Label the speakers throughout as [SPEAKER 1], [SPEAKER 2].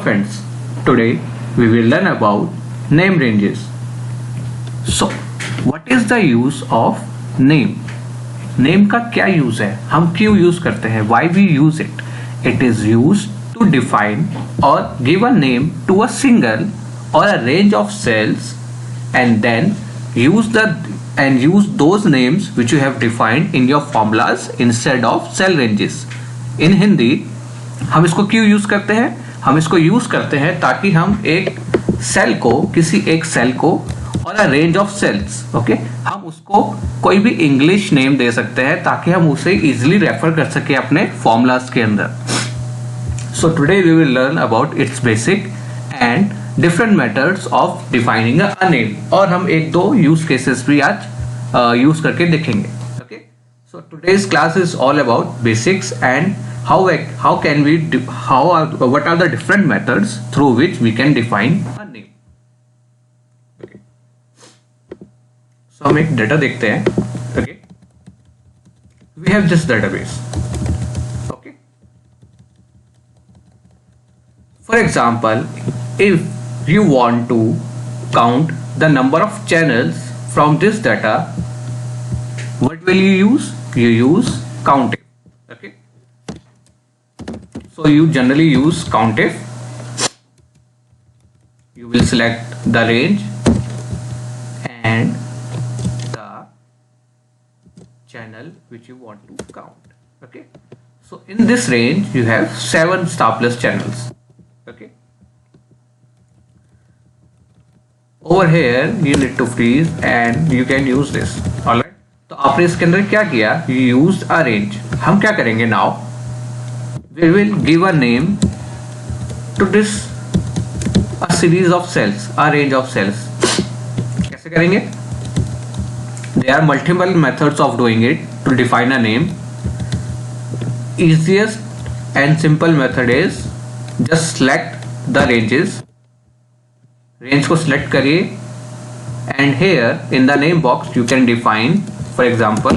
[SPEAKER 1] friends, today we will learn about name ranges. So, what is the use of name? Name का क्या use है, हम क्यों use करते हैं, why we use it? It is used to define or give a name to a single or a range of cells and then use those names which you have defined in your formulas instead of cell ranges. In Hindi हम इसको क्यों use करते हैं? हम इसको use करते हैं ताकि हम एक सेल को, किसी एक सेल को और a range of cells, okay, हम उसको कोई भी इंग्लिश नेम दे सकते हैं ताकि हम उसे इजिली रेफर कर सके अपने फॉर्मूलाज के अंदर. So today we will learn about its basic and different methods of defining a name, और हम एक दो यूज केसेस भी आज यूज करके देखेंगे. Okay, so today's class is all about basics and what are the different methods through which we can define a name. Okay. So हम एक डेटा देखते हैं. Okay. We have this database. Okay. For example, if you want to count the number of channels from this data, what will you use? You use COUNTIF. Okay. So you generally use COUNTIF. You will select the range and the channel which you want to count. Okay. So in this range you have 7 star plus channels. Okay. Over here you need to freeze and you can use this. Alright. तो आपने इसके अंदर क्या किया? You used a range. हम क्या करेंगे now? We will give a name to this a series of cells, a range of cells. कैसे करेंगे? There are multiple methods of doing it to define a name. Easiest and simple method is just select the ranges. Range को select करिए and here in the name box you can define, for example,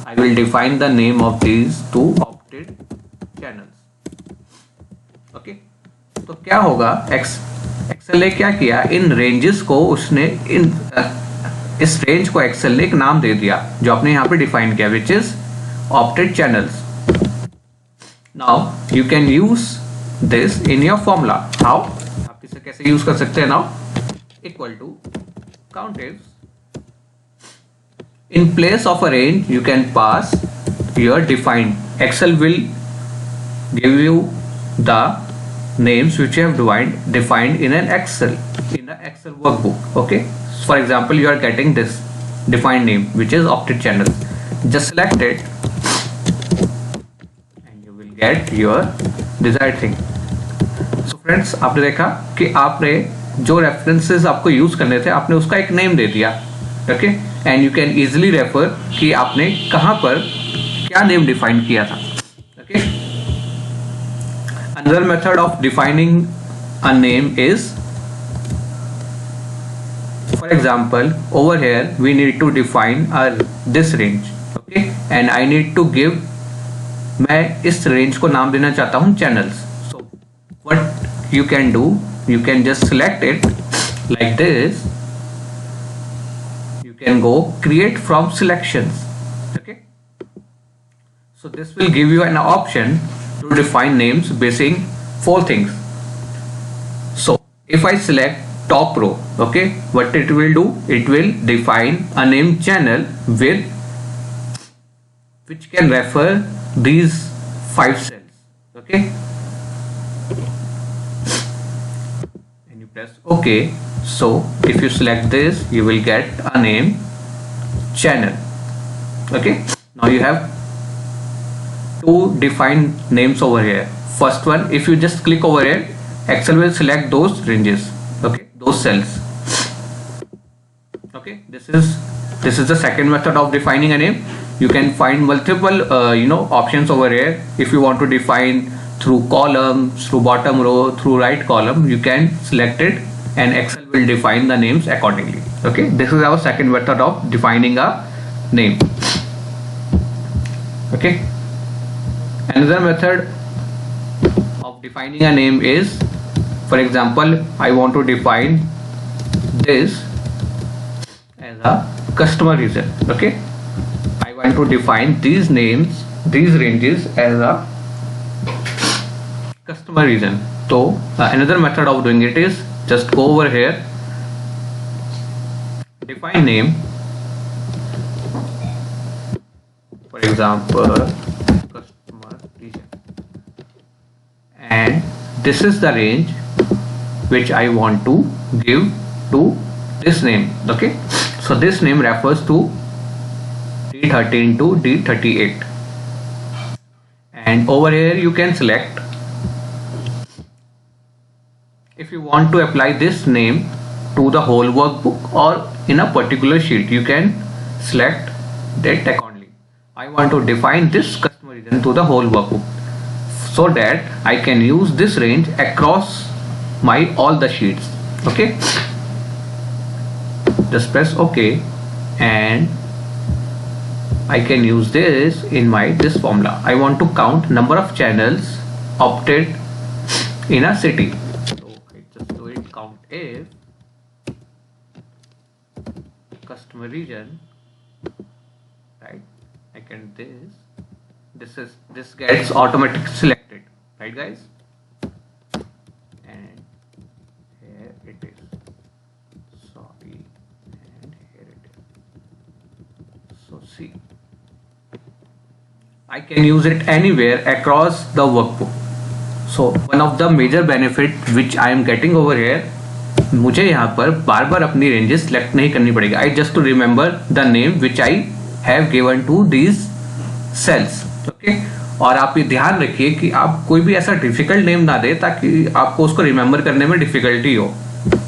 [SPEAKER 1] I will define the name of these two opted channels. Okay, तो क्या होगा, Excel ने क्या किया, इन ranges को उसने इस रेंज को एक्सेल ने एक नाम दे दिया जो आपने यहाँ पे डिफाइन किया, which is opted channels. Now you can use this in your formula. How, आप इसे कैसे यूज कर सकते हैं? Now equal to COUNTIF. In place of a range you can pass your defined. Excel will give you the names which you have defined in an Excel workbook. Okay, for example, you are getting this defined name which is opted channel. Just select it and you will get your desired thing. So friends, आपने देखा कि आपने जो references आपको use करने थे आपने उसका एक नेम दे दिया. Okay, and you can easily refer कि आपने कहां पर क्या नेम डिफाइन किया था. Okay, another method of defining a name is, for example, over here we need to define this range. Okay, and I need to give, मैं इस range को नाम देना चाहता हूं channels. So what you can do, you can just select it like this. You can go create from selections. Okay, so this will give you an option to define names basing 4 things. So if I select top row, okay, what it will do, it will define a name channel which can refer these 5 cells. Okay, and you press OK. So if you select this you will get a name channel. Okay, now you have 2 defined names over here. First one, if you just click over here, Excel will select those ranges, okay, those cells. Okay, this is the second method of defining a name. You can find multiple options over here. If you want to define through columns, through bottom row, through right column, you can select it and Excel will define the names accordingly. Okay, this is our second method of defining a name. Okay, another method of defining a name is For example, I want to define this as a customer region. Okay, I want to define these names, these ranges as a customer region. So another method of doing it is just go over here, define name, for example customer region, and this is the range which I want to give to this name. Okay, so this name refers to D13 to D38, and over here you can select if you want to apply this name to the whole workbook or in a particular sheet. You can select that accordingly. I want to define this customer region to the whole workbook so that I can use this range across my all the sheets. Okay, just press OK, and I can use this in my this formula. I want to count number of channels opted in a city. So I just do it count if customer region, right? I can this gets automatically selected, right guys? And here it is. Sorry, and here it is. So see, I can use it anywhere across the workbook. So one of the major benefit which I am getting over here, मुझे यहाँ पर बार बार अपनी ranges select नहीं करनी पड़ेगी. I just to remember the name which I have given to these cells. Okay, और आप ये ध्यान रखिए कि आप कोई भी ऐसा डिफिकल्ट नेम ना दे ताकि आपको उसको रिमेम्बर करने में डिफिकल्टी हो.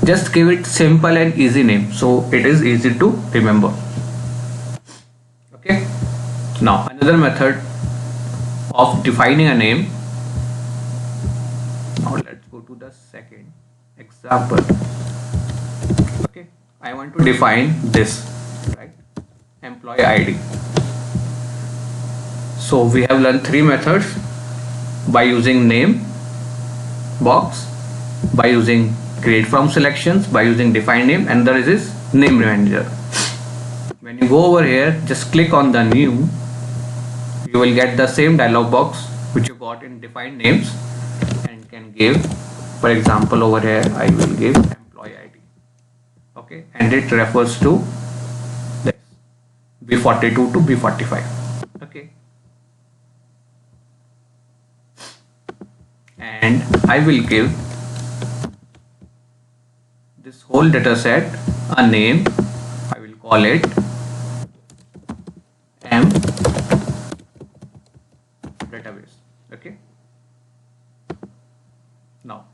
[SPEAKER 1] Just give it simple and easy name so it is easy to remember. Okay, now another method of defining a name. Now let's go to the second example. Okay, I want to define this, right? Employee ID. So we have learned three methods by using name box, by using create from selections, by using define name, and there is name manager. When you go over here, just click on the new, you will get the same dialog box which you got in define names, and can give, for example over here I will give employee ID. Okay, and it refers to this B42 to B45. Okay, and I will give this whole data set a name. I will call it M database. Okay, now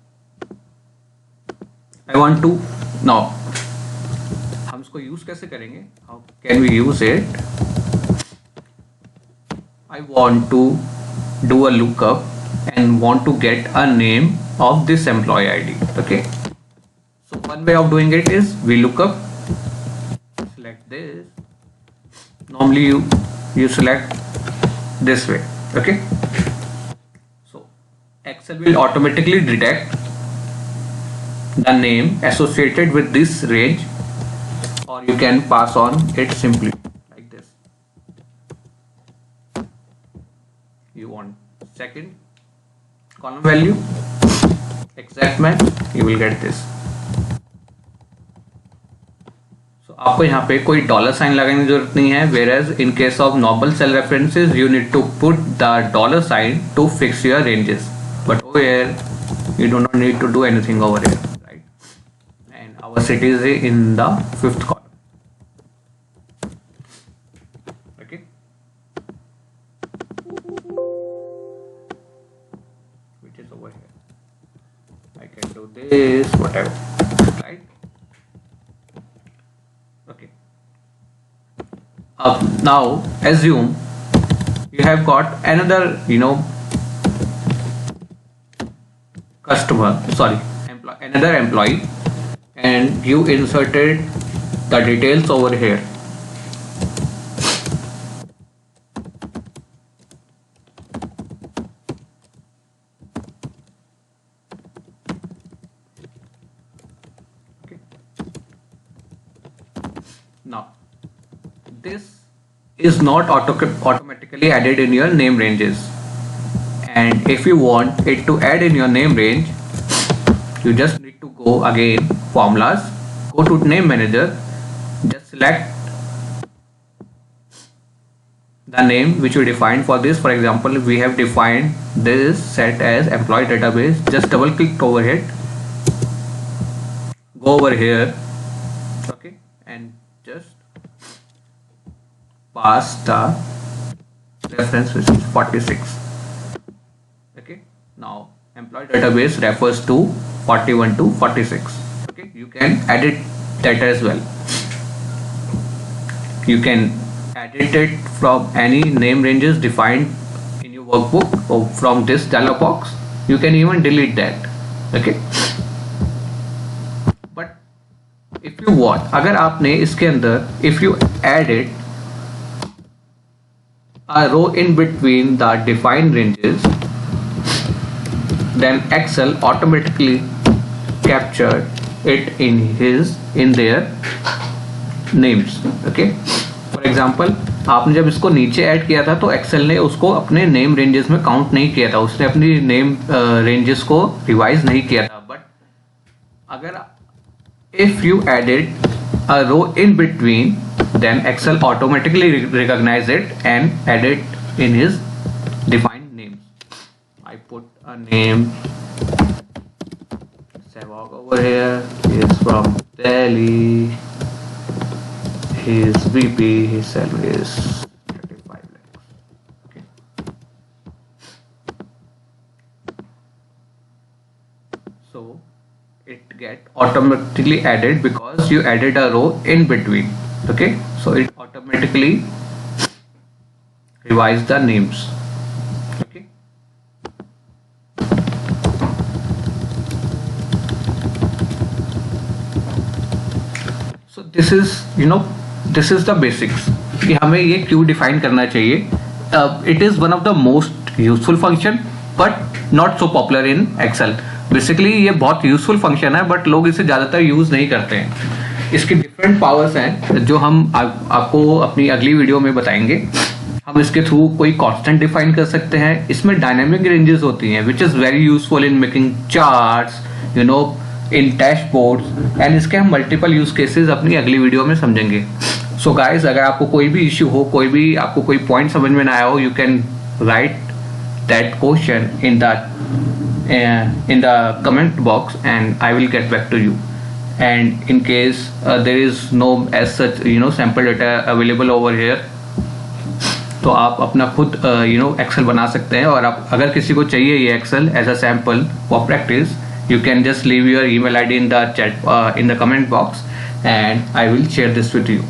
[SPEAKER 1] I want to, now हम इसको use कैसे करेंगे, how can we use it? I want to do a lookup and want to get a name of this employee ID. Okay, so one way of doing it is we look up, select this. Normally you select this way. Okay, so Excel will automatically detect the name associated with this range, or you can pass on it simply like this. You want second column value, exact match, you will get this. So आपको यहाँ पे कोई dollar sign लगाने की जरूरत नहीं है, whereas in case of normal cell references you need to put the dollar sign to fix your ranges, but over here you do not need to do anything over here, right? And our city is in the fifth column. Okay, which is over here. I can do this, whatever, right? Okay, now assume you have got another, another employee, and you inserted the details over here. Now this is not automatically added in your name ranges, and if you want it to add in your name range, you just need to go again formulas, go to name manager, just select the name which we defined for this. For example, we have defined this set as employee database. Just double click over it, go over here, okay, and just pass the reference which is 46. Okay, now employee database refers to 41 to 46. Okay, you can edit that as well. You can edit it from any name ranges defined in your workbook or from this dialog box. You can even delete that. Okay, but if you want, अगर आपने इसके अंदर if you added a row in between the defined ranges, then Excel automatically captured it in their names. Okay, for example आपने जब इसको नीचे add किया था तो एक्सेल ने उसको अपने नेम रेंजेस में काउंट नहीं किया था, उसने अपनी नेम रेंजेस को रिवाइज नहीं किया था. बट अगर if you added a row in between, then Excel automatically recognise it and add it in his defined names. I put a name Sehwag over here. He is from Delhi. He is VP, his salary is 35 lakhs. Okay. So it get automatically added because you added a row in between. Okay, so it automatically revise the names. Okay. So this is, this is the basics कि हमें ये क्यों define करना चाहिए. It is one of the most useful function but not so popular in Excel. Basically ये बहुत useful function है but लोग इसे ज़्यादातर यूज़ नहीं करते हैं. इसके डिफरेंट पावर्स हैं जो हम आपको अपनी अगली वीडियो में बताएंगे. हम इसके थ्रू कोई कांस्टेंट डिफाइन कर सकते हैं. इसमें डायनेमिक रेंजेस होती हैं which is very useful in making charts, in dashboards, and इसके हम मल्टीपल यूज केसेस अपनी अगली वीडियो में समझेंगे. सो गाइज, अगर आपको कोई भी इश्यू हो, आपको कोई पॉइंट समझ में ना आया हो, you can write that question in the comment box and I will get back to you. And in case there is no as such sample data available over here, तो आप अपना खुद एक्सेल बना सकते हैं. और आप अगर किसी को चाहिए ये Excel as a sample for practice, you can just leave your email ID in the chat in the comment box and I will share this with you.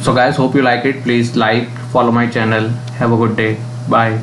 [SPEAKER 1] So guys, hope you like it. Please like, follow my channel. Have a good day. Bye.